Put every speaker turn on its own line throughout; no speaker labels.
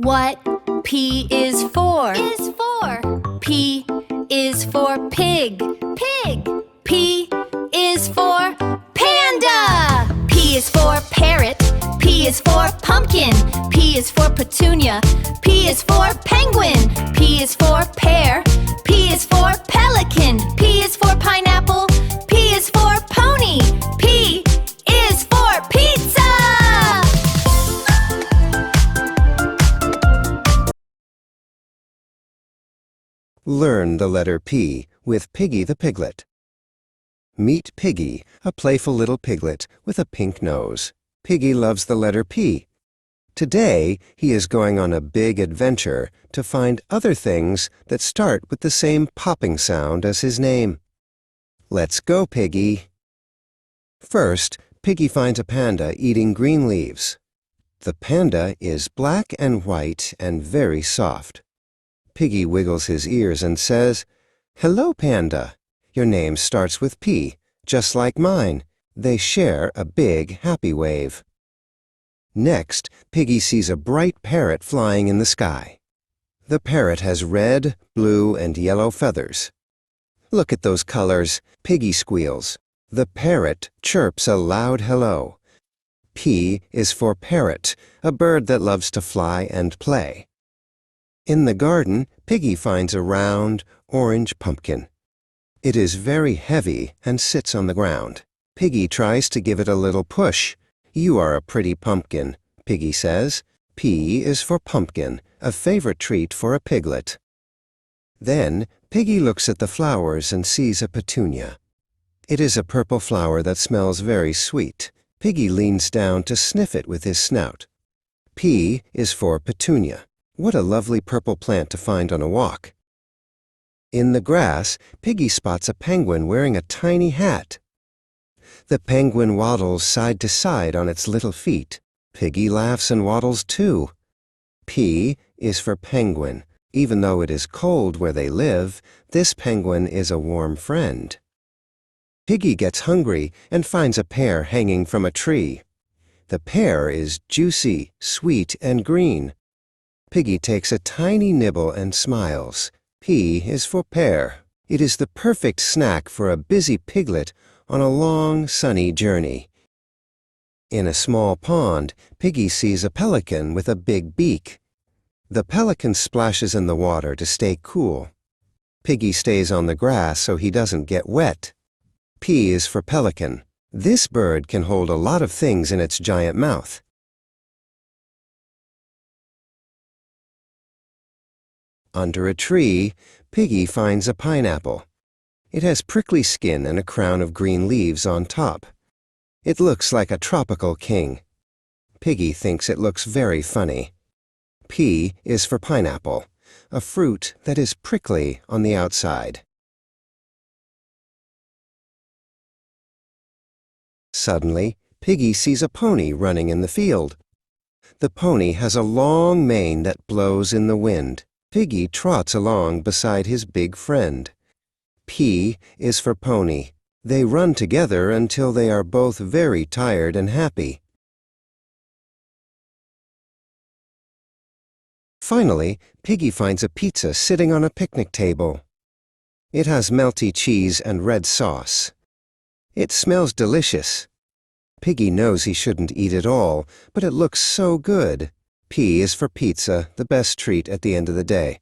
What P is for? P is for pig. P is for panda. P is for parrot. P is for pumpkin. P is for petunia. P is for penguin. P is for pear. P is for pelican. P is for pineapple. P is for pony. P is for pizza.
Learn the letter P with Pigy the Piglet. Meet Pigy, a playful little piglet with a pink nose. Pigy loves the letter P. Today, he is going on a big adventure to find other things that start with the same popping sound as his name. Let's go, Pigy. First, Pigy finds a panda eating green leaves. The panda is black and white and very soft. Pigy wiggles his ears and says, "Hello, Panda. Your name starts with P, just like mine. They share a big happy wave." Next, Pigy sees a bright parrot flying in the sky. The parrot has red, blue, and yellow feathers. "Look at those colors," Pigy squeals. The parrot chirps a loud hello. P is for parrot, a bird that loves to fly and play. In the garden, Pigy finds a round, orange pumpkin. It is very heavy and sits on the ground. Pigy tries to give it a little push. "You are a pretty pumpkin," Pigy says. P is for pumpkin, a favorite treat for a piglet. Then, Pigy looks at the flowers and sees a petunia. It is a purple flower that smells very sweet. Pigy leans down to sniff it with his snout. P is for petunia. What a lovely purple plant to find on a walk. In the grass, Pigy spots a penguin wearing a tiny hat. The penguin waddles side to side on its little feet. Pigy laughs and waddles too. P is for penguin. Even though it is cold where they live, this penguin is a warm friend. Pigy gets hungry and finds a pear hanging from a tree. The pear is juicy, sweet, and green. Pigy takes a tiny nibble and smiles. P is for pear. It is the perfect snack for a busy piglet on a long, sunny journey. In a small pond, Pigy sees a pelican with a big beak. The pelican splashes in the water to stay cool. Pigy stays on the grass so he doesn't get wet. P is for pelican. This bird can hold a lot of things in its giant mouth. Under a tree, Pigy finds a pineapple. It has prickly skin and a crown of green leaves on top. It looks like a tropical king. Pigy thinks it looks very funny. P is for pineapple, a fruit that is prickly on the outside. Suddenly, Pigy sees a pony running in the field. The pony has a long mane that blows in the wind. Pigy trots along beside his big friend. P is for pony. They run together until they are both very tired and happy. Finally, Pigy finds a pizza sitting on a picnic table. It has melty cheese and red sauce. It smells delicious. Pigy knows he shouldn't eat it all, but it looks so good. P is for pizza, the best treat at the end of the day.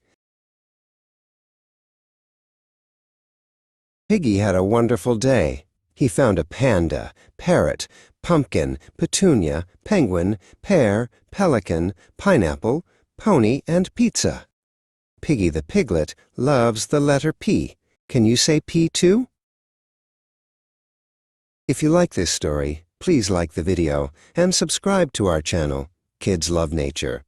Pigy had a wonderful day. He found a panda, parrot, pumpkin, petunia, penguin, pear, pelican, pineapple, pony, and pizza. Pigy the Piglet loves the letter P. Can you say P too? If you like this story, please like the video and subscribe to our channel. Kids love nature.